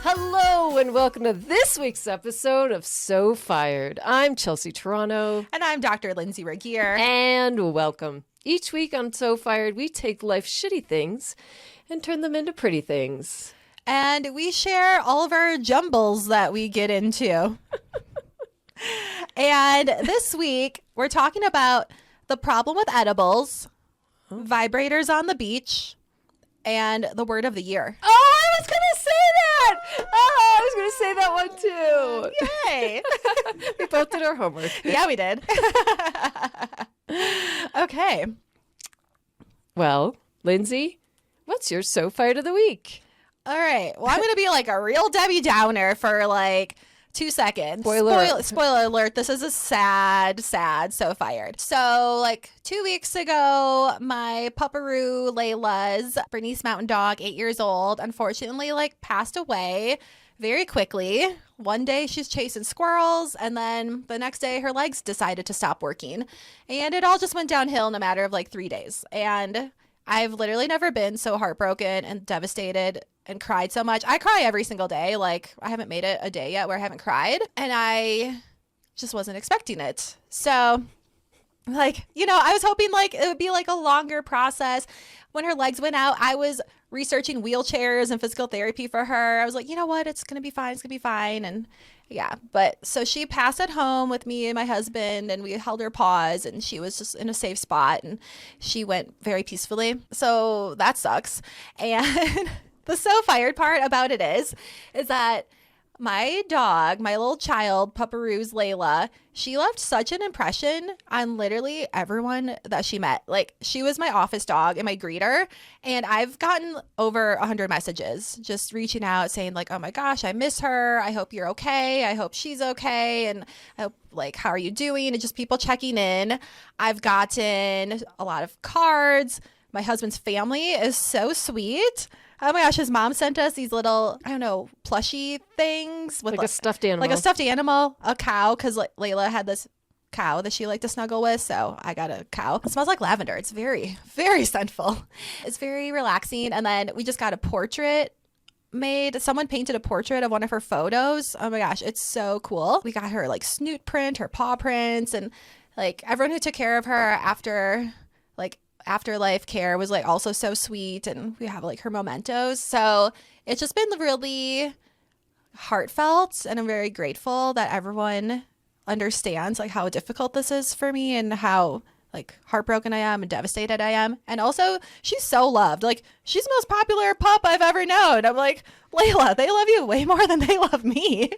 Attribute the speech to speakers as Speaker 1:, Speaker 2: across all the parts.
Speaker 1: Hello and welcome to this week's episode of So Fired. I'm Chelsea Toronto.
Speaker 2: And I'm Dr. Lindsay Regier.
Speaker 1: And welcome. Each week on So Fired, we take life's shitty things and turn them into pretty things.
Speaker 2: And we share all of our jumbles that we get into. And this week, we're talking about the problem with edibles, vibrators on the beach, and the word of the year.
Speaker 1: Oh, I was going to say that! Oh, I was going to say that one too.
Speaker 2: Yay!
Speaker 1: We both did our homework.
Speaker 2: Yeah, we did. Okay.
Speaker 1: Well, Lindsay, what's your So Fired of the week?
Speaker 2: All right. Well, I'm going to be like a real Debbie Downer for like 2 seconds. Spoiler alert. This is a sad So Fired. So like 2 weeks ago, my pupperoo Layla's Bernese Mountain Dog, 8 years old, unfortunately like passed away very quickly. One day she's chasing squirrels, and then the next day her legs decided to stop working. And it all just went downhill in a matter of like 3 days. And I've literally never been so heartbroken and devastated and cried so much. I cry every single day. Like, I haven't made it a day yet where I haven't cried. And I just wasn't expecting it. So, like, you know, I was hoping like it would be like a longer process. When her legs went out, I was researching wheelchairs and physical therapy for her. I was like, you know what? It's going to be fine. It's going to be fine. And yeah, but so she passed at home with me and my husband, and we held her paws, and she was just in a safe spot, and she went very peacefully. So that sucks. And the So Fired part about it is that my dog, my little child, Pupperoo's Layla, she left such an impression on literally everyone that she met. Like, she was my office dog and my greeter. And I've gotten over 100 messages just reaching out saying like, oh my gosh, I miss her. I hope you're okay. I hope she's okay. And I hope, like, how are you doing? And just people checking in. I've gotten a lot of cards. My husband's family is so sweet. Oh my gosh, his mom sent us these little, I don't know, plushy things with
Speaker 1: like a stuffed animal.
Speaker 2: Like a stuffed animal, a cow, because Layla had this cow that she liked to snuggle with, so I got a cow. It smells like lavender. It's very, very scentful. It's very relaxing. And then we just got a portrait made. Someone painted a portrait of one of her photos. Oh my gosh, it's so cool. We got her like snoot print, her paw prints, and like everyone who took care of her afterlife care was like also so sweet, and we have like her mementos. So it's just been really heartfelt, and I'm very grateful that everyone understands like how difficult this is for me and how like heartbroken I am and devastated I am. And also she's so loved. Like, she's the most popular pup I've ever known. I'm like, Layla, they love you way more than they love me.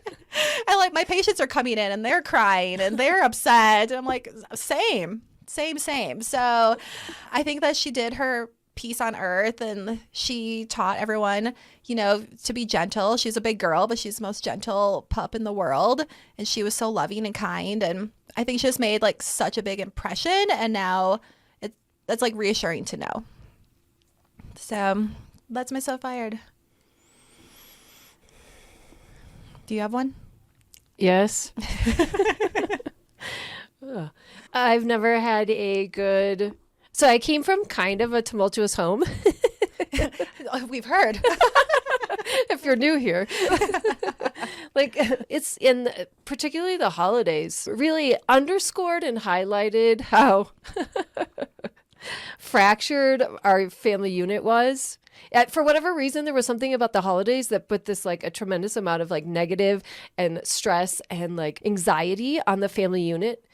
Speaker 2: And like my patients are coming in and they're crying and they're upset. And I'm like, same. So I think that she did her piece on earth, and she taught everyone, you know, to be gentle. She's a big girl, but she's the most gentle pup in the world. And she was so loving and kind. And I think she just made like such a big impression. And now that's like reassuring to know. So that's my So Fired. Do you have one?
Speaker 1: Yes. I've never had a good... So I came from kind of a tumultuous home.
Speaker 2: We've heard.
Speaker 1: If you're new here. Like, it's in particularly the holidays really underscored and highlighted how fractured our family unit was. For whatever reason, there was something about the holidays that put this like a tremendous amount of like negative and stress and like anxiety on the family unit.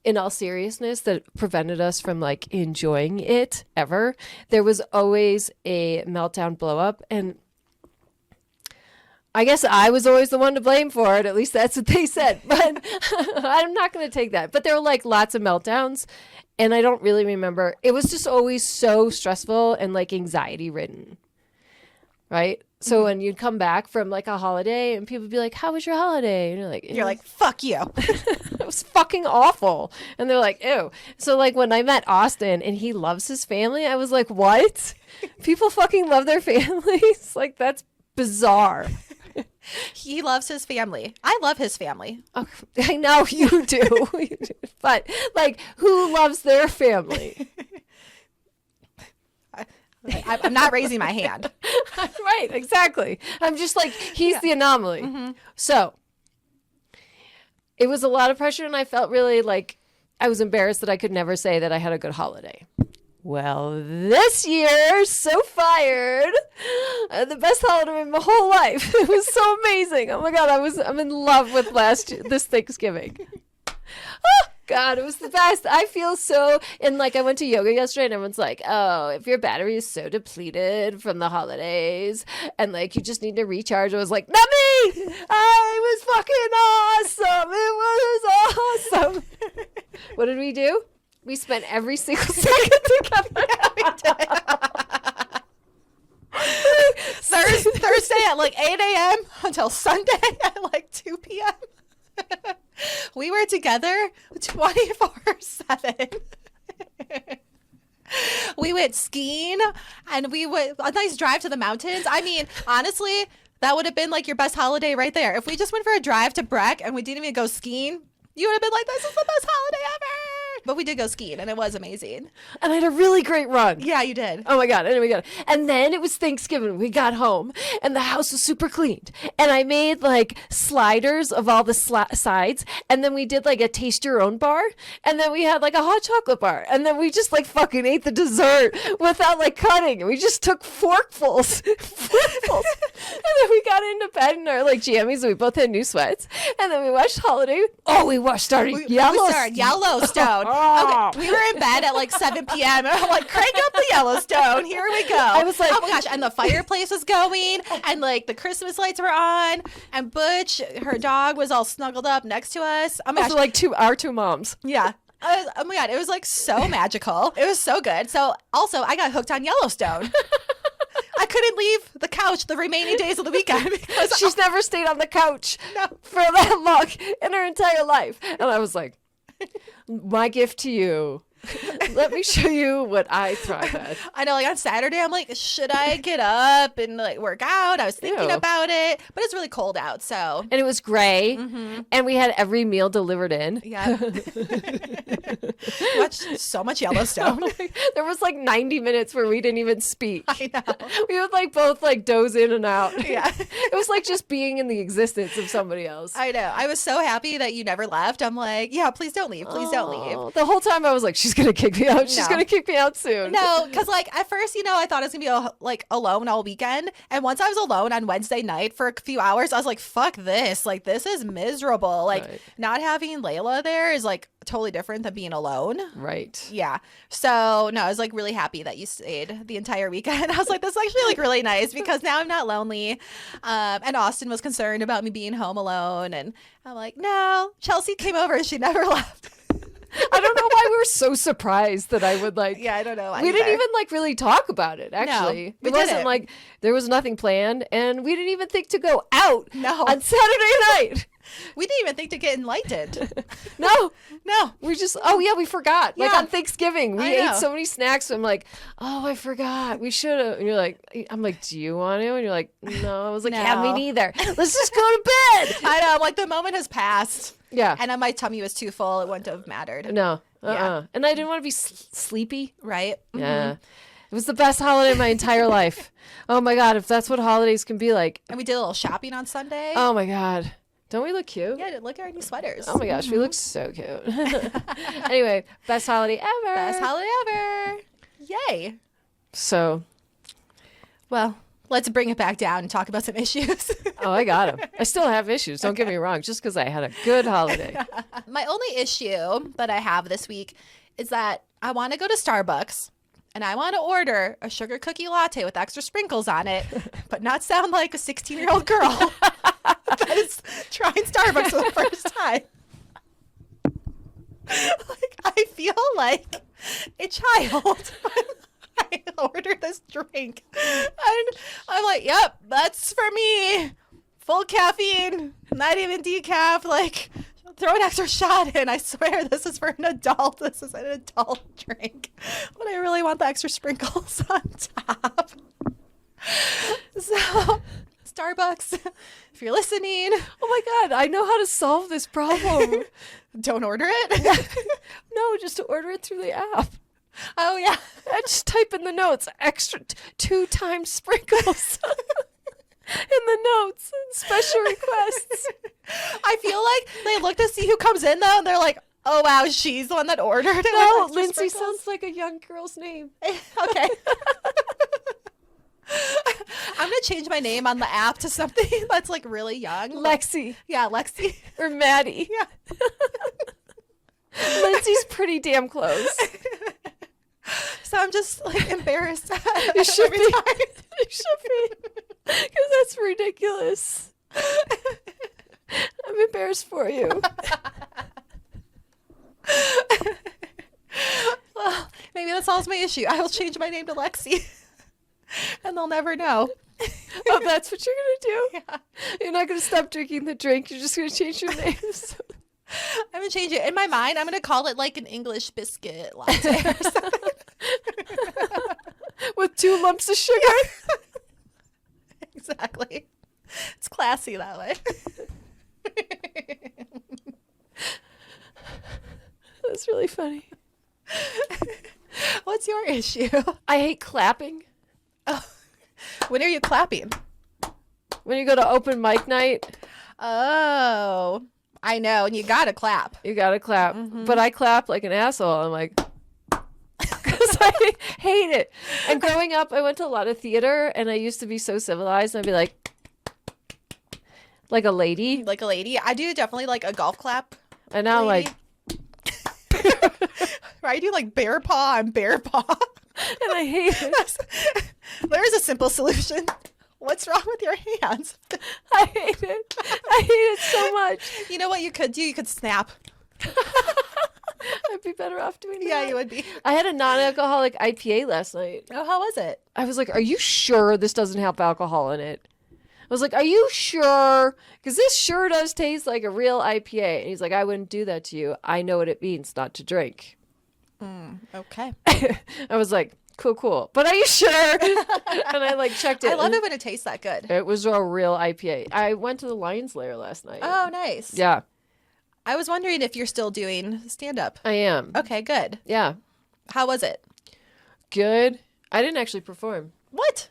Speaker 1: In all seriousness, that prevented us from like enjoying it ever. There was always a meltdown blow up, and I guess I was always the one to blame for it. At least that's what they said, but I'm not going to take that. But there were like lots of meltdowns, and I don't really remember. It was just always so stressful and like anxiety ridden, right? So when you'd come back from like a holiday and people would be like, how was your holiday? And you're like,
Speaker 2: fuck you.
Speaker 1: It was fucking awful. And they're like, ew. So like when I met Austin and he loves his family, I was like, what? People fucking love their families? Like, that's bizarre.
Speaker 2: He loves his family. I love his family.
Speaker 1: Oh, I know you do. But like, who loves their family?
Speaker 2: I'm not raising my hand.
Speaker 1: Right, exactly. I'm just like, he's the anomaly. So it was a lot of pressure, and I felt really like I was embarrassed that I could never say that I had a good holiday. Well, this year, so fired. The best holiday of my whole life. It was so amazing. Oh my God, I'm in love with this Thanksgiving. Oh, God, it was the best. I feel so, and like I went to yoga yesterday and everyone's like, oh, if your battery is so depleted from the holidays and like you just need to recharge. I was like, not me. I was fucking awesome. It was awesome. What did we do? We spent every single second together.
Speaker 2: Yeah, we did. Thursday at like 8 a.m. until Sunday at like 2 p.m. We were together 24/7. We went skiing and we went a nice drive to the mountains. I mean, honestly, that would have been like your best holiday right there. If we just went for a drive to Breck and we didn't even go skiing, you would have been like, this is the best holiday ever. But we did go skiing and it was amazing.
Speaker 1: And I had a really great run.
Speaker 2: Yeah, you did.
Speaker 1: Oh my God. And then it was Thanksgiving. We got home and the house was super cleaned. And I made like sliders of all the sides. And then we did like a taste your own bar. And then we had like a hot chocolate bar. And then we just like fucking ate the dessert without like cutting. And we just took forkfuls. And then we got into bed in our like jammies and we both had new sweats. And then we watched Holiday. Oh, we started
Speaker 2: Yellowstone. Okay, we were in bed at like 7 p.m. and I'm like, crank up the Yellowstone. Here we go.
Speaker 1: I was like,
Speaker 2: oh my gosh. And the fireplace was going and like the Christmas lights were on and Butch, her dog, was all snuggled up next to us. Oh my gosh.
Speaker 1: Also like our two moms.
Speaker 2: Yeah. Oh my God. It was like so magical. It was so good. So also I got hooked on Yellowstone. I couldn't leave the couch the remaining days of the weekend because
Speaker 1: she's never stayed on the couch for that long in her entire life. And I was like, my gift to you. Let me show you what I thrive at.
Speaker 2: I know, like on Saturday, I'm like, should I get up and like work out? I was thinking about it, but it's really cold out, so.
Speaker 1: And it was gray, and we had every meal delivered in.
Speaker 2: Yeah. Watched so much Yellowstone.
Speaker 1: There was like 90 minutes where we didn't even speak.
Speaker 2: I know.
Speaker 1: We would like both like doze in and out.
Speaker 2: Yeah.
Speaker 1: It was like just being in the existence of somebody else.
Speaker 2: I know. I was so happy that you never left. I'm like, yeah, please don't leave. Please don't leave.
Speaker 1: The whole time I was like, she's going to kick me out. She's going to kick me out soon.
Speaker 2: No, because like at first, I thought I was going to be like alone all weekend. And once I was alone on Wednesday night for a few hours, I was like, fuck this. Like, this is miserable. Like, not having Layla there is like totally different than being alone.
Speaker 1: Right.
Speaker 2: Yeah. So, no, I was like really happy that you stayed the entire weekend. I was like, this is actually like really nice because now I'm not lonely. And Austin was concerned about me being home alone. And I'm like, no, Chelsea came over and she never left.
Speaker 1: I don't know why we were so surprised that I would like.
Speaker 2: Yeah, I don't know.
Speaker 1: We didn't even like really talk about it. Actually,
Speaker 2: no,
Speaker 1: it wasn't like there was nothing planned, and we didn't even think to go out on Saturday night.
Speaker 2: We didn't even think to get enlightened.
Speaker 1: No.
Speaker 2: We
Speaker 1: just, we forgot. Like on Thanksgiving, we ate so many snacks. So I'm like, oh, I forgot. We should have. And you're like, I'm like, do you want to? And you're like, no. I was like, yeah, me neither. Let's just go to bed.
Speaker 2: I know. I'm like, the moment has passed.
Speaker 1: Yeah.
Speaker 2: And my tummy was too full. It wouldn't have mattered.
Speaker 1: No. Yeah. And I didn't want to be sleepy.
Speaker 2: Right.
Speaker 1: Yeah. It was the best holiday of my entire life. Oh my God. If that's what holidays can be like.
Speaker 2: And we did a little shopping on Sunday.
Speaker 1: Oh my God. Don't we look cute?
Speaker 2: Yeah, look at our new sweaters.
Speaker 1: Oh my gosh, we look so cute. Anyway, best holiday ever.
Speaker 2: Best holiday ever. Yay.
Speaker 1: So,
Speaker 2: well, let's bring it back down and talk about some issues.
Speaker 1: Oh, I got them. I still have issues. Don't get me wrong. Just because I had a good holiday.
Speaker 2: My only issue that I have this week is that I want to go to Starbucks and I want to order a sugar cookie latte with extra sprinkles on it, but not sound like a 16-year-old girl that is trying Starbucks for the first time. Like, I feel like a child. I ordered this drink and I'm like, yep, that's for me. Full caffeine, not even decaf. Like, throw an extra shot in. I swear this is for an adult. This is an adult drink. But I really want the extra sprinkles on top. So, Starbucks, if you're listening.
Speaker 1: Oh my God, I know how to solve this problem.
Speaker 2: Don't order it?
Speaker 1: No, just to order it through the app.
Speaker 2: Oh, yeah.
Speaker 1: And Just type in the notes, extra 2 times sprinkles. In the notes, special requests.
Speaker 2: I feel like they look to see who comes in though, and they're like, "Oh wow, she's the one that ordered it."
Speaker 1: No, Lindsay sounds like a young girl's name.
Speaker 2: Okay. I'm gonna change my name on the app to something that's like really young.
Speaker 1: Lexi.
Speaker 2: Yeah, Lexi.
Speaker 1: Or Maddie.
Speaker 2: Yeah.
Speaker 1: Lindsay's pretty damn close.
Speaker 2: So I'm just like embarrassed.
Speaker 1: You should
Speaker 2: every
Speaker 1: be.
Speaker 2: time.
Speaker 1: You should be. Because that's ridiculous. I'm embarrassed for you.
Speaker 2: Well, maybe that solves my issue. I will change my name to Lexi. And they'll never know.
Speaker 1: Oh, that's what you're going to do?
Speaker 2: Yeah.
Speaker 1: You're not going to stop drinking the drink. You're just going to change your names.
Speaker 2: I'm going to change it. In my mind, I'm going to call it like an English biscuit latte or something.
Speaker 1: With 2 lumps of sugar.
Speaker 2: Exactly. It's classy that way.
Speaker 1: That's really funny.
Speaker 2: What's your issue?
Speaker 1: I hate clapping.
Speaker 2: Oh. When are you clapping?
Speaker 1: When you go to open mic night,
Speaker 2: Oh, I know. And you got to clap.
Speaker 1: you got to clap. But I clap like an asshole. I'm like, because I hate it. And growing up, I went to a lot of theater, and I used to be so civilized. And I'd be like a lady.
Speaker 2: Like a lady. I do definitely like a golf clap.
Speaker 1: And now I'm like,
Speaker 2: I do like bear paw and bear paw.
Speaker 1: and I hate it.
Speaker 2: There is a simple solution. What's wrong with your hands?
Speaker 1: I hate it. I hate it so much.
Speaker 2: You know what you could do? You could snap.
Speaker 1: I'd be better off doing that.
Speaker 2: Yeah, you would be.
Speaker 1: I had a non-alcoholic IPA last night.
Speaker 2: Oh, how was it?
Speaker 1: I was like, are you sure this doesn't have alcohol in it? I was like, are you sure? Because this sure does taste like a real IPA. And he's like, I wouldn't do that to you. I know what it means not to drink.
Speaker 2: Okay.
Speaker 1: I was like, cool. But are you sure? And I like checked it.
Speaker 2: I love it when it tastes that good.
Speaker 1: It was a real IPA. I went to the Lion's Lair last night.
Speaker 2: Oh, nice.
Speaker 1: Yeah,
Speaker 2: I was wondering if you're still doing stand-up.
Speaker 1: I am.
Speaker 2: Okay, good.
Speaker 1: Yeah.
Speaker 2: How was it?
Speaker 1: Good. I didn't actually perform.
Speaker 2: What?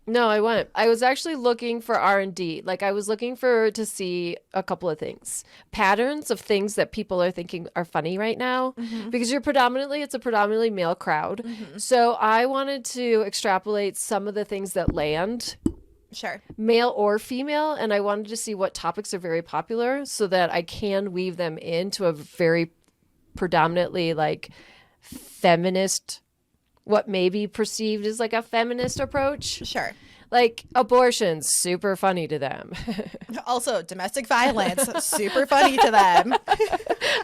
Speaker 1: No, I went. I was actually looking for R&D. Like I was looking to see a couple of things. Patterns of things that people are thinking are funny right now. Because it's a predominantly male crowd. So I wanted to extrapolate some of the things that land,
Speaker 2: Sure.
Speaker 1: male or female, and I wanted to see what topics are very popular so that I can weave them into a very predominantly like feminist, what may be perceived as like a feminist approach.
Speaker 2: Sure.
Speaker 1: Like abortion's super funny to them.
Speaker 2: Also, domestic violence, super funny to them.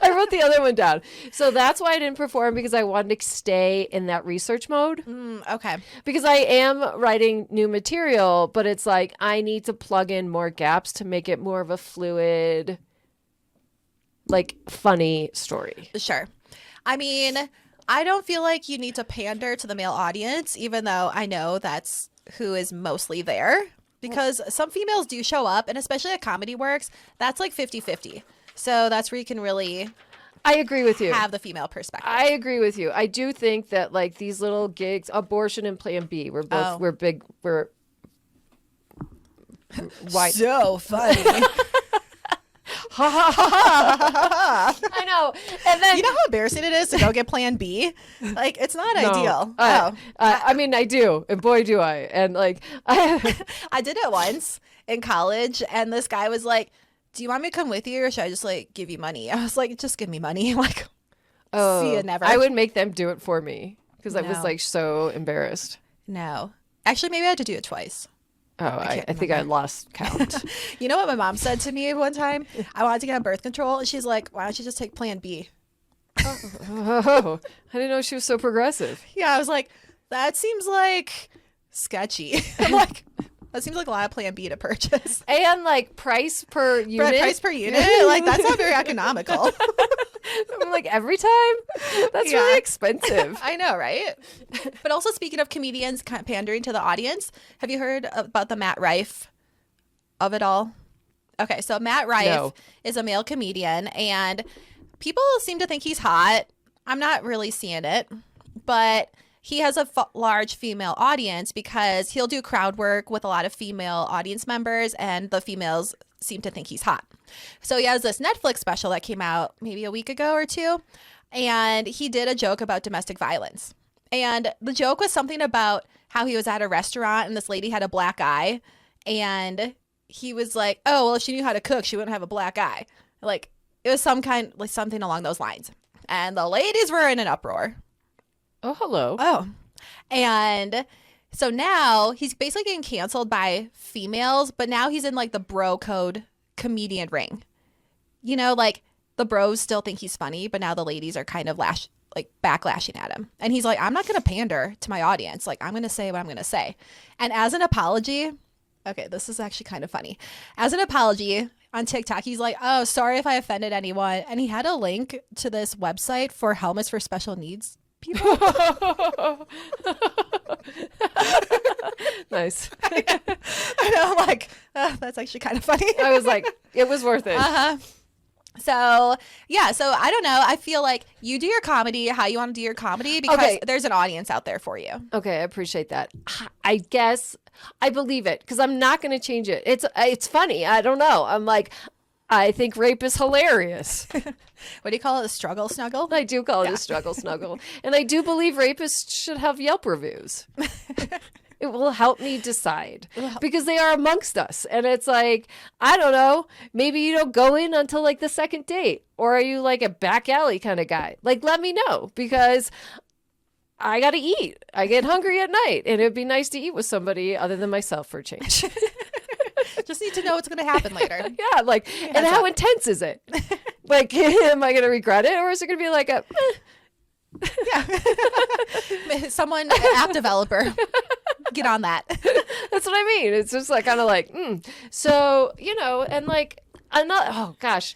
Speaker 1: I wrote the other one down. So that's why I didn't perform, because I wanted to stay in that research mode.
Speaker 2: Okay.
Speaker 1: Because I am writing new material, but it's like I need to plug in more gaps to make it more of a fluid, like funny story.
Speaker 2: Sure. I mean, I don't feel like you need to pander to the male audience, even though I know that's who is mostly there, because some females do show up, and especially at Comedy Works, that's like 50-50. So that's where you can really
Speaker 1: I agree with you.
Speaker 2: have the female perspective.
Speaker 1: I agree with you. I do think that like these little gigs, abortion and Plan B, we're both we're big, we're wide.
Speaker 2: So funny.
Speaker 1: I know. And then
Speaker 2: You know how embarrassing it is to go get Plan B? Like, it's not
Speaker 1: No.
Speaker 2: ideal.
Speaker 1: I mean, I do, and boy, do I. And like,
Speaker 2: I did it once in college, and this guy was like, do you want me to come with you, or should I just like give you money? I was like, just give me money. I'm like, see you never.
Speaker 1: I would make them do it for me because I was
Speaker 2: No.
Speaker 1: like so embarrassed.
Speaker 2: No. Actually, maybe I had to do it twice.
Speaker 1: Oh, I think I lost count.
Speaker 2: You know what my mom said to me one time? I wanted to get on birth control, and she's like, why don't you just take Plan B?
Speaker 1: Oh, I didn't know she was so progressive.
Speaker 2: Yeah, I was like, that seems like sketchy. I'm like, that seems like a lot of Plan B to purchase.
Speaker 1: And like price per unit.
Speaker 2: Price per unit? Like, that's not very economical.
Speaker 1: I'm like, every time? That's
Speaker 2: Yeah.
Speaker 1: really expensive.
Speaker 2: I know, right? But also, speaking of comedians kind of pandering to the audience, have you heard about the Matt Rife of it all? Okay, so Matt Rife
Speaker 1: No.
Speaker 2: is a male comedian, and people seem to think he's hot. I'm not really seeing it, but he has a large female audience because he'll do crowd work with a lot of female audience members, and the females seem to think he's hot. So he has this Netflix special that came out maybe a week ago or two, and he did a joke about domestic violence. And the joke was something about how he was at a restaurant and this lady had a black eye, and he was like, oh, well, if she knew how to cook, she wouldn't have a black eye. Like, it was something along those lines. And the ladies were in an uproar.
Speaker 1: Oh, hello.
Speaker 2: Oh. And so now he's basically getting canceled by females, but now he's in like the bro code comedian ring. You know, like the bros still think he's funny, but now the ladies are kind of backlashing at him. And he's like, I'm not going to pander to my audience. Like, I'm going to say what I'm going to say. And as an apology, okay, this is actually kind of funny. As an apology on TikTok, he's like, oh, sorry if I offended anyone. And he had a link to this website for helmets for special needs people.
Speaker 1: Nice.
Speaker 2: I know, like, that's actually kind of funny.
Speaker 1: I was like, it was worth it.
Speaker 2: Uh-huh. So, yeah. So, I don't know. I feel like you do your comedy how you want to do your comedy because there's an audience out there for you.
Speaker 1: Okay, I appreciate that. I guess I believe it because I'm not going to change it. It's funny. I don't know. I'm like, I think rape is hilarious.
Speaker 2: What do you call it? A struggle snuggle?
Speaker 1: I do call it a struggle snuggle. And I do believe rapists should have Yelp reviews. It will help me decide because they are amongst us. And it's like, I don't know, maybe you don't go in until like the second date, or are you like a back alley kind of guy? Like, let me know because I got to eat. I get hungry at night and it'd be nice to eat with somebody other than myself for a change.
Speaker 2: Just need to know what's going to happen later.
Speaker 1: Yeah. Like, and how intense is it? Like, am I going to regret it? Or is it going to be like a,
Speaker 2: yeah. Someone, an app developer, get on that.
Speaker 1: That's what I mean. It's just like kind of like, So, and like, I'm not, oh gosh,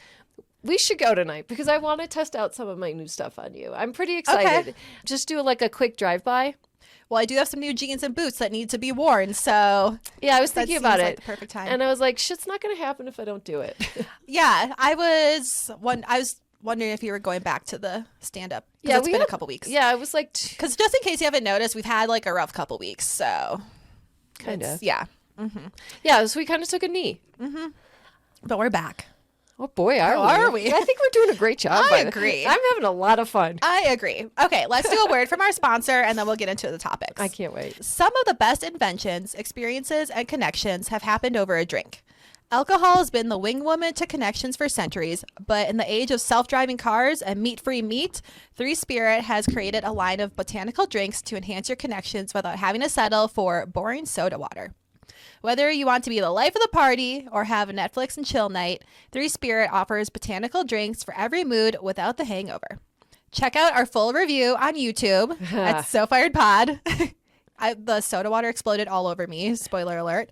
Speaker 1: we should go tonight because I want to test out some of my new stuff on you. I'm pretty excited.
Speaker 2: Okay.
Speaker 1: Just do like a quick drive-by.
Speaker 2: Well, I do have some new jeans and boots that need to be worn, so
Speaker 1: yeah, I was thinking about it.
Speaker 2: Like the perfect time.
Speaker 1: And I was like, shit's not going to happen if I don't do it.
Speaker 2: Yeah, I was wondering if you were going back to the stand-up. Yeah, it's been a couple weeks.
Speaker 1: Yeah, I was like,
Speaker 2: because just in case you haven't noticed, we've had like a rough couple weeks, so
Speaker 1: kind of.
Speaker 2: Yeah. Mm-hmm.
Speaker 1: Yeah, so we kind of took a knee.
Speaker 2: Mm-hmm. But we're back.
Speaker 1: Oh boy, are we? I think we're doing a great job.
Speaker 2: I agree.
Speaker 1: I'm having a lot of fun.
Speaker 2: I agree. Okay, let's do a word from our sponsor and then we'll get into the topics.
Speaker 1: I can't wait.
Speaker 2: Some of the best inventions, experiences, and connections have happened over a drink. Alcohol has been the wingwoman to connections for centuries, but in the age of self-driving cars and meat-free meat, Three Spirit has created a line of botanical drinks to enhance your connections without having to settle for boring soda water. Whether you want to be the life of the party or have a Netflix and chill night, Three Spirit offers botanical drinks for every mood without the hangover. Check out our full review on YouTube at So Fired Pod. The soda water exploded all over me, spoiler alert.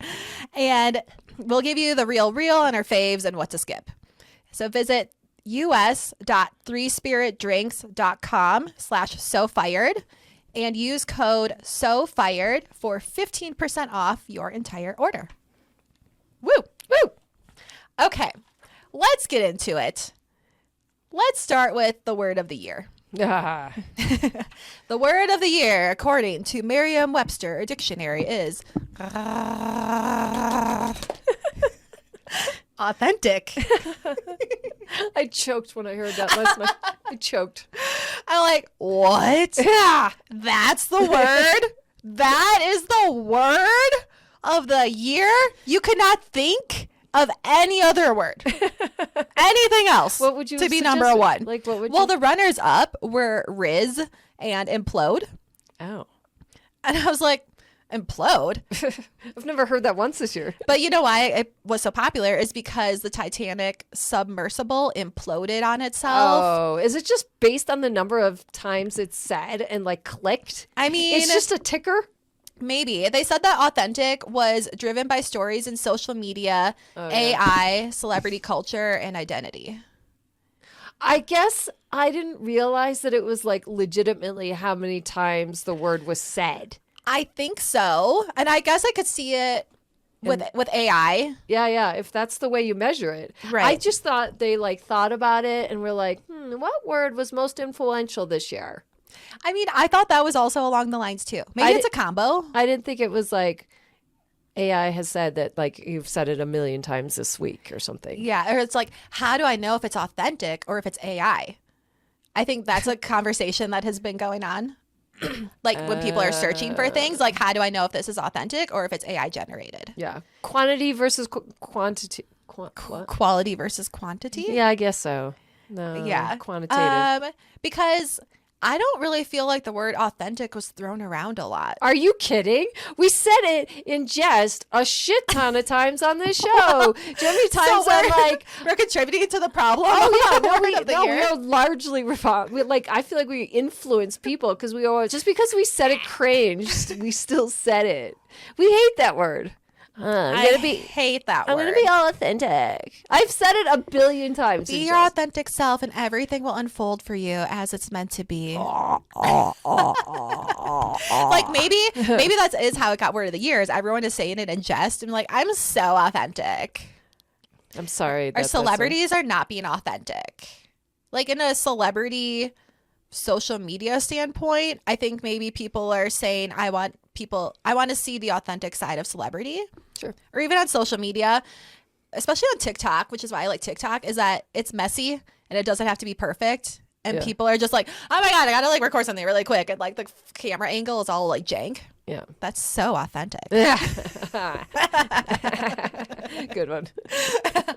Speaker 2: And we'll give you the real and our faves and what to skip. So visit us.threespiritdrinks.com/SoFired and use code SOFIRED for 15% off your entire order. Woo! Woo! Okay, let's get into it. Let's start with the word of the year. The word of the year, according to Merriam-Webster Dictionary, is authentic.
Speaker 1: I choked when I heard that last night. I choked.
Speaker 2: I'm like, what? Yeah, that's the word? That is the word of the year? You could not think of any other word. Anything else
Speaker 1: what would you
Speaker 2: to be
Speaker 1: suggest
Speaker 2: number one?
Speaker 1: Like, what would
Speaker 2: well, the runners up were Riz and Implode.
Speaker 1: Oh.
Speaker 2: And I was like, implode?
Speaker 1: I've never heard that once this year.
Speaker 2: But you know why it was so popular is because the Titanic submersible imploded on itself.
Speaker 1: Oh, is it just based on the number of times it's said and like clicked?
Speaker 2: I mean,
Speaker 1: it's just a ticker?
Speaker 2: Maybe. They said that authentic was driven by stories in social media, AI, celebrity culture, and identity.
Speaker 1: I guess I didn't realize that it was like legitimately how many times the word was said.
Speaker 2: I think so. And I guess I could see it with AI.
Speaker 1: Yeah. If that's the way you measure it.
Speaker 2: Right.
Speaker 1: I just thought they like thought about it and were like, what word was most influential this year?
Speaker 2: I mean, I thought that was also along the lines too. Maybe it's a combo.
Speaker 1: I didn't think it was like AI has said that like you've said it a million times this week or something.
Speaker 2: Yeah, or it's like, how do I know if it's authentic or if it's AI? I think that's a conversation that has been going on. Like when people are searching for things, like how do I know if this is authentic or if it's AI generated?
Speaker 1: Yeah. Quantity versus quantity.
Speaker 2: Quality versus quantity?
Speaker 1: Yeah, I guess so. No.
Speaker 2: Yeah.
Speaker 1: Quantitative.
Speaker 2: Because I don't really feel like the word authentic was thrown around a lot.
Speaker 1: Are you kidding? We said it in jest a shit ton of times on this show. Do you know how many times I'm like,
Speaker 2: we're contributing to the problem?
Speaker 1: oh yeah, we are largely I feel like we influence people because we always, just because we said it cringed, we still said it. We hate that word.
Speaker 2: I hate that word.
Speaker 1: I'm going to be all authentic. I've said it a billion times.
Speaker 2: Be your authentic self and everything will unfold for you as it's meant to be. Like maybe that is how it got word of the year. Is everyone is saying it in jest and like, I'm so authentic.
Speaker 1: I'm sorry.
Speaker 2: Our celebrities are not being authentic. Like in a celebrity social media standpoint, I think maybe people are saying, I want to see the authentic side of celebrity.
Speaker 1: Sure.
Speaker 2: Or even on social media, especially on TikTok, which is why I like TikTok, is that it's messy and it doesn't have to be perfect. And people are just like, oh my God, I gotta like record something really quick. And like the camera angle is all like jank.
Speaker 1: Yeah.
Speaker 2: That's so authentic.
Speaker 1: Good one.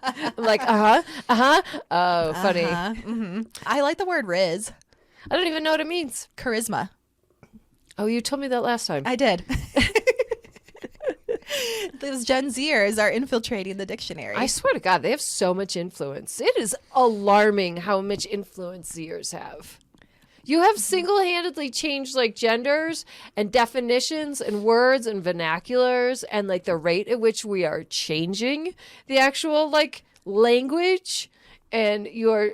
Speaker 1: I'm like, Oh, funny.
Speaker 2: Mm-hmm. I like the word Riz.
Speaker 1: I don't even know what it means.
Speaker 2: Charisma.
Speaker 1: Oh, you told me that last time.
Speaker 2: I did. Those Gen Zers are infiltrating the dictionary.
Speaker 1: I swear to God, they have so much influence. It is alarming how much influence Zers have. You have single-handedly changed like genders and definitions and words and vernaculars and like the rate at which we are changing the actual like language, and you're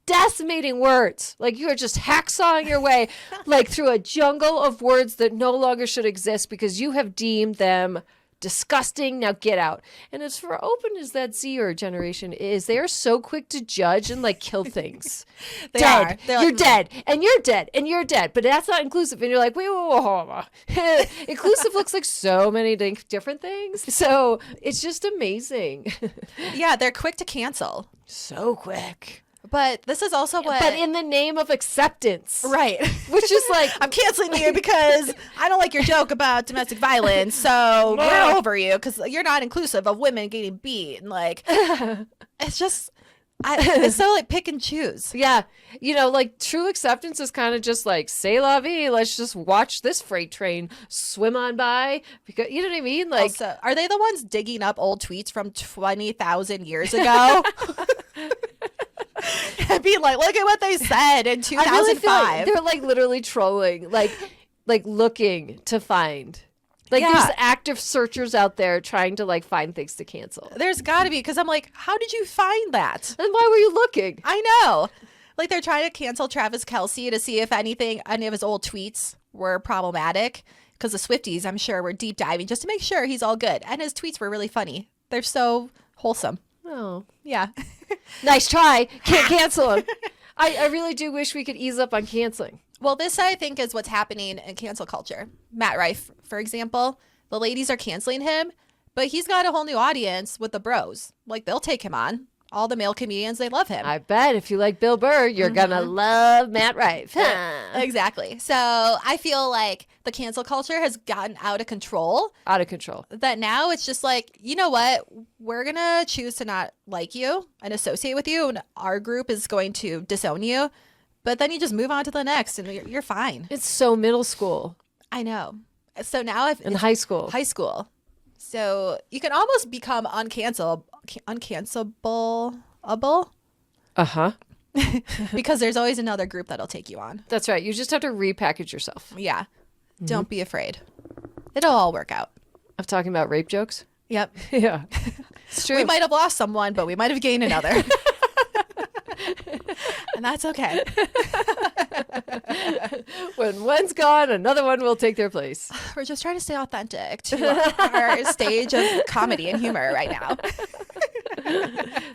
Speaker 1: decimating words. Like you are just hacksawing your way like through a jungle of words that no longer should exist because you have deemed them disgusting. Now get out. And as for open as that Zer generation is, they are so quick to judge and like kill things. Dead. You're dead. And you're dead. And you're dead. But that's not inclusive. And you're like, wait, whoa. Inclusive looks like so many different things. So it's just amazing.
Speaker 2: Yeah, they're quick to cancel.
Speaker 1: So quick.
Speaker 2: But this is also what...
Speaker 1: But in the name of acceptance.
Speaker 2: Right.
Speaker 1: Which is like...
Speaker 2: I'm canceling you because I don't like your joke about domestic violence, so we're over you because you're not inclusive of women getting beat. And like, it's just... it's so like pick and choose.
Speaker 1: Yeah. You know, like true acceptance is kind of just like, say la vie, let's just watch this freight train swim on by. Because, you know what I mean? Like,
Speaker 2: also, are they the ones digging up old tweets from 20,000 years ago? And be like, look at what they said in 2005.
Speaker 1: I really feel like they're like literally trolling, like looking to find. Like there's active searchers out there trying to like find things to cancel.
Speaker 2: There's got to be, because I'm like, how did you find that?
Speaker 1: And why were you looking?
Speaker 2: I know. Like they're trying to cancel Travis Kelce to see if any of his old tweets were problematic. Because the Swifties, I'm sure, were deep diving just to make sure he's all good. And his tweets were really funny. They're so wholesome.
Speaker 1: Oh.
Speaker 2: Yeah.
Speaker 1: Nice try. Can't cancel him. I really do wish we could ease up on canceling.
Speaker 2: Well, this, I think, is what's happening in cancel culture. Matt Rife, for example, the ladies are canceling him, but he's got a whole new audience with the bros. Like, they'll take him on. All the male comedians, they love him.
Speaker 1: I bet if you like Bill Burr, you're going to love Matt Rife.
Speaker 2: Exactly. So I feel like the cancel culture has gotten out of control.
Speaker 1: Out of control.
Speaker 2: That now it's just like, you know what? We're going to choose to not like you and associate with you. And our group is going to disown you. But then you just move on to the next and you're fine.
Speaker 1: It's so middle school.
Speaker 2: I know. So now if
Speaker 1: in high school.
Speaker 2: High school. So you can almost become uncancelable.
Speaker 1: Uh-huh.
Speaker 2: Because there's always another group that'll take you on.
Speaker 1: That's right. You just have to repackage yourself.
Speaker 2: Yeah. Mm-hmm. Don't be afraid. It'll all work out.
Speaker 1: I'm talking about rape jokes?
Speaker 2: Yep.
Speaker 1: Yeah. It's true.
Speaker 2: We might have lost someone, but we might have gained another. And that's okay.
Speaker 1: When one's gone, another one will take their place.
Speaker 2: We're just trying to stay authentic to our stage of comedy and humor right now.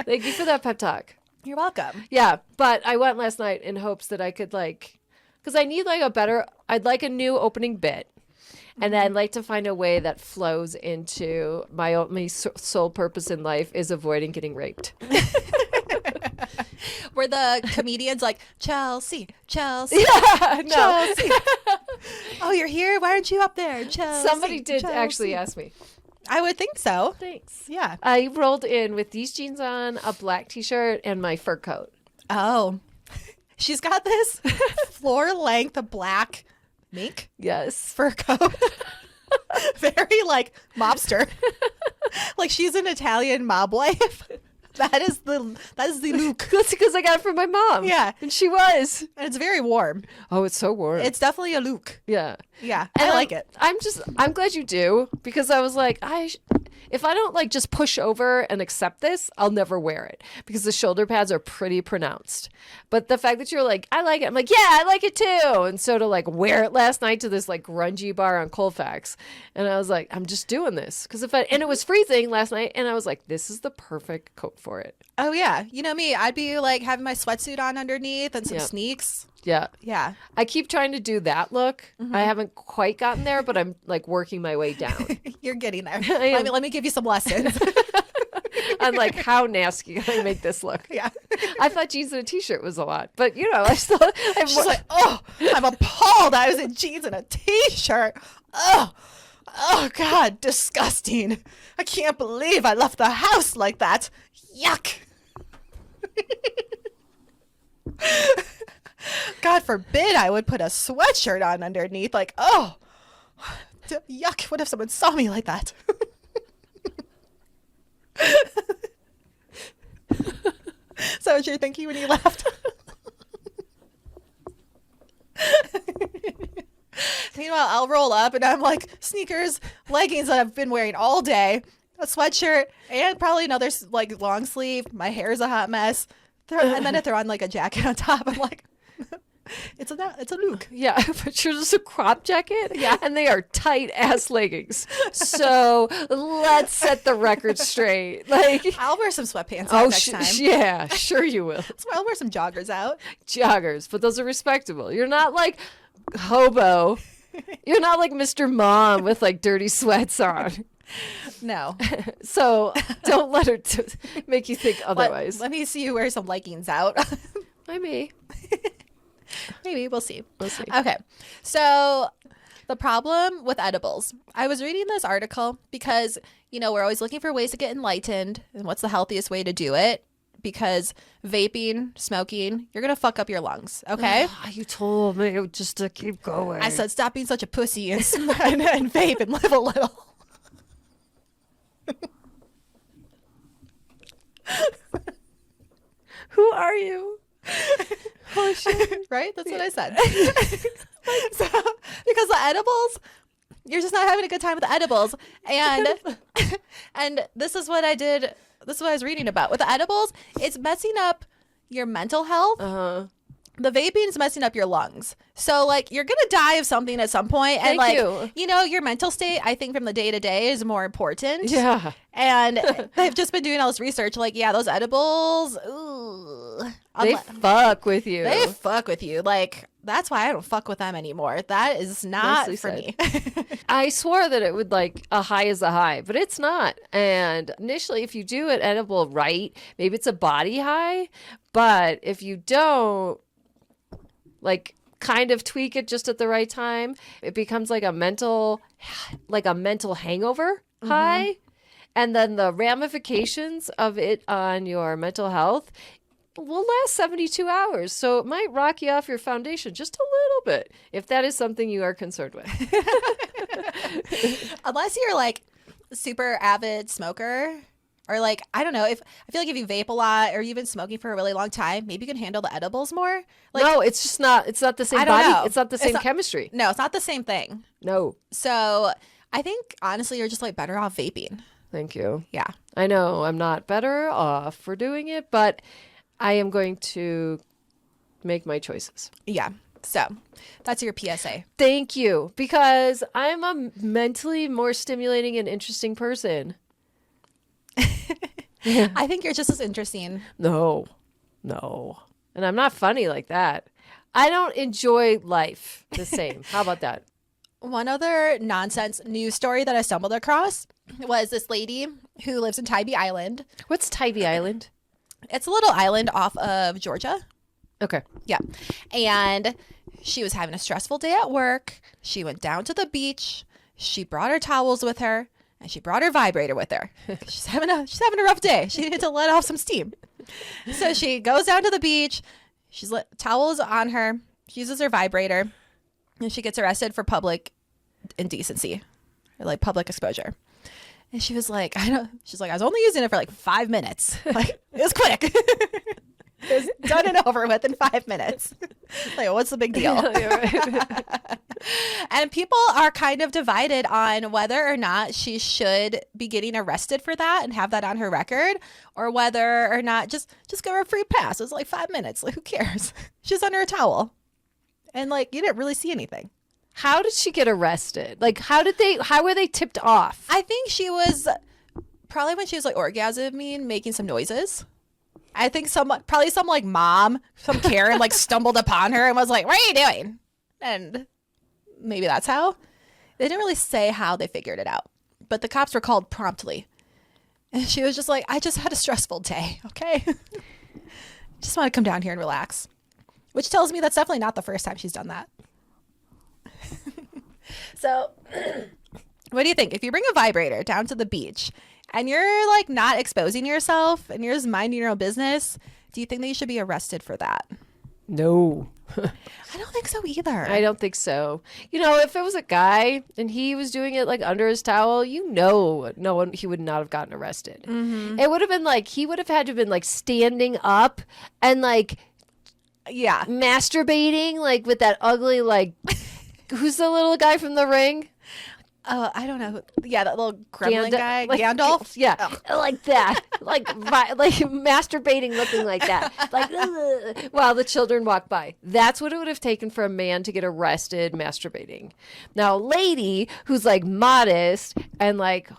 Speaker 1: Thank you for that pep talk.
Speaker 2: You're welcome.
Speaker 1: Yeah, but I went last night in hopes that I could because because I need like I'd like a new opening bit. And I'd like to find a way that flows into my only sole purpose in life is avoiding getting raped.
Speaker 2: Were the comedians like, Chelsea, Chelsea,
Speaker 1: Yeah, no.
Speaker 2: Chelsea. Oh, you're here? Why aren't you up there? Chelsea,
Speaker 1: Somebody did
Speaker 2: Chelsea.
Speaker 1: actually ask me.
Speaker 2: I would think so.
Speaker 1: Thanks.
Speaker 2: Yeah.
Speaker 1: I rolled in with these jeans on, a black t-shirt, and my fur coat.
Speaker 2: Oh. She's got this floor-length black mink
Speaker 1: Yes.
Speaker 2: fur coat. Very like mobster. Like she's an Italian mob wife. That is the look.
Speaker 1: That's because I got it from my mom.
Speaker 2: Yeah.
Speaker 1: And she was.
Speaker 2: And it's very warm.
Speaker 1: Oh, it's so warm.
Speaker 2: It's definitely a look.
Speaker 1: Yeah.
Speaker 2: Yeah.
Speaker 1: And
Speaker 2: I like it.
Speaker 1: I'm glad you do, because I was like, if I don't like just push over and accept this, I'll never wear it because the shoulder pads are pretty pronounced. But the fact that you're like, I like it, I'm like, yeah, I like it too. And so to like wear it last night to this like grungy bar on Colfax, and I was like, I'm just doing this because and it was freezing last night, and I was like, this is the perfect coat for it.
Speaker 2: Oh yeah. You know me, I'd be like having my sweatsuit on underneath and some
Speaker 1: Yep.
Speaker 2: sneaks.
Speaker 1: Yeah.
Speaker 2: Yeah.
Speaker 1: I keep trying to do that look. I haven't quite gotten there, but I'm like working my way down.
Speaker 2: You're getting there.
Speaker 1: am.
Speaker 2: Let me give you some lessons.
Speaker 1: I'm like, how nasty can I make this look?
Speaker 2: Yeah.
Speaker 1: I thought jeans and a t-shirt was a lot, but you know,
Speaker 2: She's like, oh, I'm appalled. I was in jeans and a t-shirt. Oh God, disgusting. I can't believe I left the house like that. Yuck. God forbid I would put a sweatshirt on underneath. Like, oh, yuck. What if someone saw me like that? So what you're thinking when you left? Meanwhile, I'll roll up and I'm like, sneakers, leggings that I've been wearing all day, a sweatshirt, and probably another like long sleeve. My hair's a hot mess. And then I throw on like a jacket on top. I'm like, it's a look.
Speaker 1: Yeah, but you're just a crop jacket.
Speaker 2: Yeah.
Speaker 1: And they are tight ass leggings. So let's set the record straight. Like,
Speaker 2: I'll wear some sweatpants out next time.
Speaker 1: yeah, sure you will.
Speaker 2: So I'll wear some joggers out.
Speaker 1: Joggers, but those are respectable. You're not like hobo. You're not like Mr. Mom with like dirty sweats on.
Speaker 2: No.
Speaker 1: So don't let her make you think otherwise.
Speaker 2: Let me see you wear some leggings out.
Speaker 1: I may.
Speaker 2: Maybe we'll see.
Speaker 1: We'll see.
Speaker 2: Okay. So the problem with edibles. I was reading this article because, you know, we're always looking for ways to get enlightened and what's the healthiest way to do it. Because vaping, smoking, you're going to fuck up your lungs. Okay.
Speaker 1: You told me just to keep going.
Speaker 2: I said, stop being such a pussy and vape and live a little.
Speaker 1: Who are you? Oh shit.
Speaker 2: Right? That's what I said. So, because the edibles, you're just not having a good time with the edibles. And this is what I did. This is what I was reading about. With the edibles, it's messing up your mental health.
Speaker 1: Uh-huh.
Speaker 2: The vaping is messing up your lungs. So, like, you're going to die of something at some point. And,
Speaker 1: Thank you.
Speaker 2: know, your mental state, I think, from the day to day is more important.
Speaker 1: Yeah.
Speaker 2: And they've just been doing all this research. Like, yeah, those edibles, ooh.
Speaker 1: They fuck with you.
Speaker 2: They fuck with you. Like, that's why I don't fuck with them anymore. That is not
Speaker 1: Nicely
Speaker 2: for
Speaker 1: said.
Speaker 2: me.
Speaker 1: I swore that it would like a high is a high, but it's not. And initially, if you do an edible right, maybe it's a body high. But if you don't, like, kind of tweak it just at the right time, it becomes like a mental hangover high. And then the ramifications of it on your mental health will last 72 hours. So it might rock you off your foundation just a little bit if that is something you are concerned with.
Speaker 2: Unless you're like super avid smoker. Or like, I don't know, I feel like if you vape a lot or you've been smoking for a really long time, maybe you can handle the edibles more. Like,
Speaker 1: No, it's just not. It's not the same
Speaker 2: I don't
Speaker 1: body.
Speaker 2: know.
Speaker 1: It's not the
Speaker 2: It's
Speaker 1: same
Speaker 2: not-
Speaker 1: chemistry.
Speaker 2: no, it's not the same thing.
Speaker 1: No,
Speaker 2: So I think honestly, you're just like better off vaping.
Speaker 1: thank you.
Speaker 2: Yeah.
Speaker 1: I know I'm not better off for doing it, but I am going to make my choices.
Speaker 2: Yeah. So that's your PSA.
Speaker 1: Thank you, because I'm a mentally more stimulating and interesting person.
Speaker 2: I think you're just as interesting.
Speaker 1: No. And I'm not funny like that. I don't enjoy life the same. How about that?
Speaker 2: One other nonsense news story that I stumbled across was this lady who lives in Tybee Island.
Speaker 1: What's Tybee Island?
Speaker 2: It's a little island off of Georgia.
Speaker 1: Okay.
Speaker 2: Yeah. And she was having a stressful day at work. She went down to the beach. She brought her towels with her, and she brought her vibrator with her. She's having a rough day. She needed to let off some steam. So she goes down to the beach. She's towels on her. She uses her vibrator, and she gets arrested for public indecency, or like public exposure. And she was like, she's like, I was only using it for like 5 minutes. Like, it was quick. It was done and over with in 5 minutes. Like, what's the big deal? And people are kind of divided on whether or not she should be getting arrested for that and have that on her record, or whether or not just give her a free pass. It was like 5 minutes. Like, who cares? She's under a towel. And like, you didn't really see anything.
Speaker 1: How did she get arrested? Like, how were they tipped off?
Speaker 2: I think she was probably when she was like orgasming, making some noises. I think probably some like mom, some Karen like stumbled upon her and was like, what are you doing? And maybe that's how. They didn't really say how they figured it out, but the cops were called promptly. And she was just like, I just had a stressful day. Okay. Just want to come down here and relax, which tells me that's definitely not the first time she's done that. So what do you think? If you bring a vibrator down to the beach and you're like not exposing yourself and you're just minding your own business, do you think that you should be arrested for that?
Speaker 1: No.
Speaker 2: I don't think so either.
Speaker 1: I don't think so. You know, if it was a guy and he was doing it like under his towel, he would not have gotten arrested. Mm-hmm. It would have been like, he would have had to have been like standing up and like,
Speaker 2: yeah,
Speaker 1: masturbating like with that ugly, like, who's the little guy from The Ring?
Speaker 2: I don't know. Yeah, that little gremlin guy, like, Gandalf.
Speaker 1: Yeah, like that, like masturbating, looking like that, like while the children walk by. That's what it would have taken for a man to get arrested masturbating. Now, a lady who's like modest and like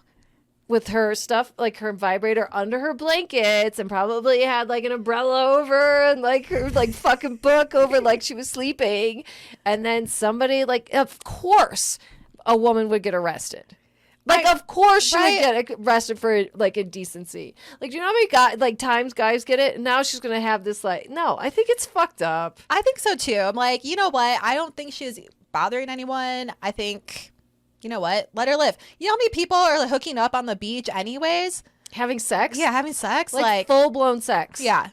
Speaker 1: with her stuff, like her vibrator under her blankets, and probably had like an umbrella over and like her like fucking book over, like she was sleeping, and then somebody like, of course, a woman would get arrested. Like, of course she would get arrested for like indecency. Like, do you know how many times guys get it? And now she's gonna have this like, no, I think it's fucked up.
Speaker 2: I think so too. I'm like, you know what? I don't think she's bothering anyone. I think, you know what? Let her live. You know how many people are like, hooking up on the beach anyways?
Speaker 1: Having sex?
Speaker 2: Yeah, having sex.
Speaker 1: Like full blown sex.
Speaker 2: Yeah.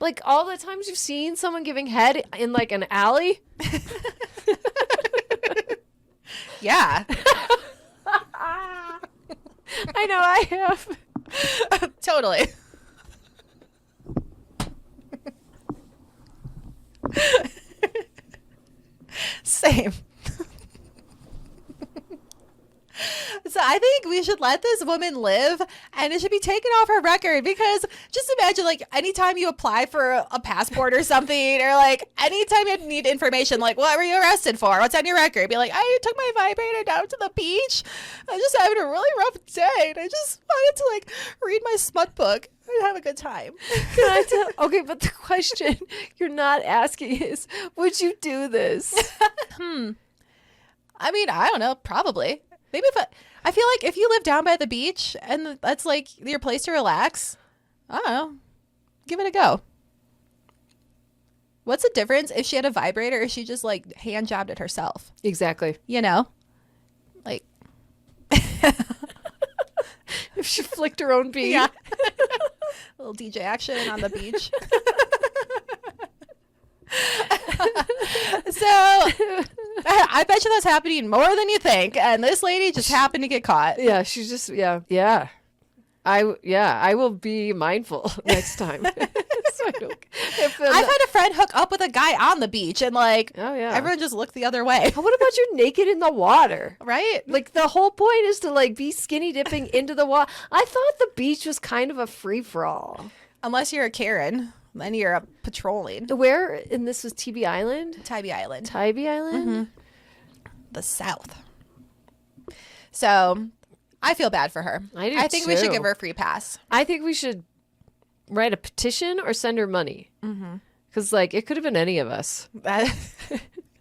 Speaker 1: Like all the times you've seen someone giving head in like an alley.
Speaker 2: Yeah.
Speaker 1: I know I have.
Speaker 2: Totally. Same. So I think we should let this woman live, and it should be taken off her record, because just imagine, like, anytime you apply for a passport or something, or like anytime you need information, like, what were you arrested for? What's on your record? Be like, I took my vibrator down to the beach. I'm just having a really rough day, and I just wanted to like read my smut book and have a good time.
Speaker 1: Can I tell? Okay, but the question you're not asking is, would you do this?
Speaker 2: I mean, I don't know. Probably. Maybe I feel like if you live down by the beach and that's like your place to relax, I don't know, give it a go. What's the difference if she had a vibrator or she just like hand jobbed it herself?
Speaker 1: Exactly.
Speaker 2: You know, like
Speaker 1: if she flicked her own bead.
Speaker 2: Yeah. Little DJ action on the beach. So I bet you that's happening more than you think, and this lady just happened to get caught.
Speaker 1: Yeah, she's just yeah. I will be mindful next time. So
Speaker 2: I've had a friend hook up with a guy on the beach, and like,
Speaker 1: oh yeah,
Speaker 2: everyone just looked the other way.
Speaker 1: What about you naked in the water?
Speaker 2: Right?
Speaker 1: Like the whole point is to like be skinny dipping into the water. I thought the beach was kind of a free for all.
Speaker 2: Unless you're a Karen. Then you're patrolling.
Speaker 1: Where? And this was Tybee Island?
Speaker 2: Tybee Island.
Speaker 1: Tybee Island?
Speaker 2: Mm-hmm. The South. So I feel bad for her. I think we should give her a free pass.
Speaker 1: I think we should write a petition or send her money. Mm-hmm. Because, like, it could have been any of us.
Speaker 2: That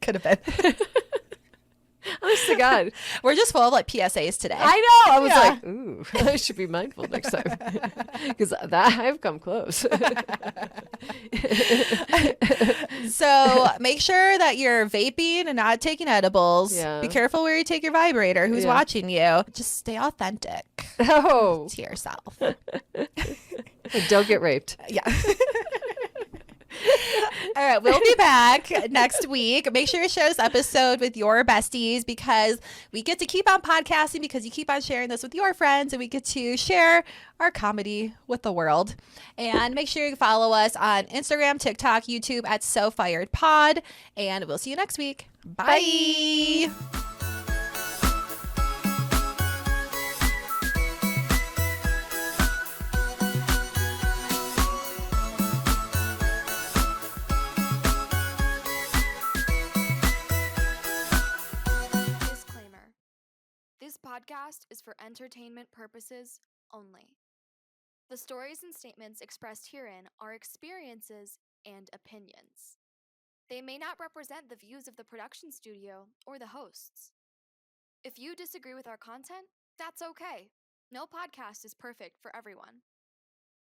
Speaker 2: could have been.
Speaker 1: Honest to God.
Speaker 2: We're just full of like PSAs today.
Speaker 1: I know. I was
Speaker 2: Yeah.
Speaker 1: like, ooh, I should be mindful next time. Because that I've come close.
Speaker 2: So make sure that you're vaping and not taking edibles.
Speaker 1: Yeah.
Speaker 2: Be careful where you take your vibrator. Who's
Speaker 1: Yeah.
Speaker 2: watching you? Just stay authentic
Speaker 1: Oh.
Speaker 2: to yourself.
Speaker 1: And don't get raped.
Speaker 2: Yeah. All right, we'll be back next week. Make sure you share this episode with your besties because we get to keep on podcasting because you keep on sharing this with your friends and we get to share our comedy with the world. And make sure you follow us on Instagram, TikTok, YouTube at So Fired Pod. And we'll see you next week. Bye.
Speaker 3: Disclaimer. This podcast is for entertainment purposes only. The stories and statements expressed herein are experiences and opinions. They may not represent the views of the production studio or the hosts. If you disagree with our content, that's okay. No podcast is perfect for everyone.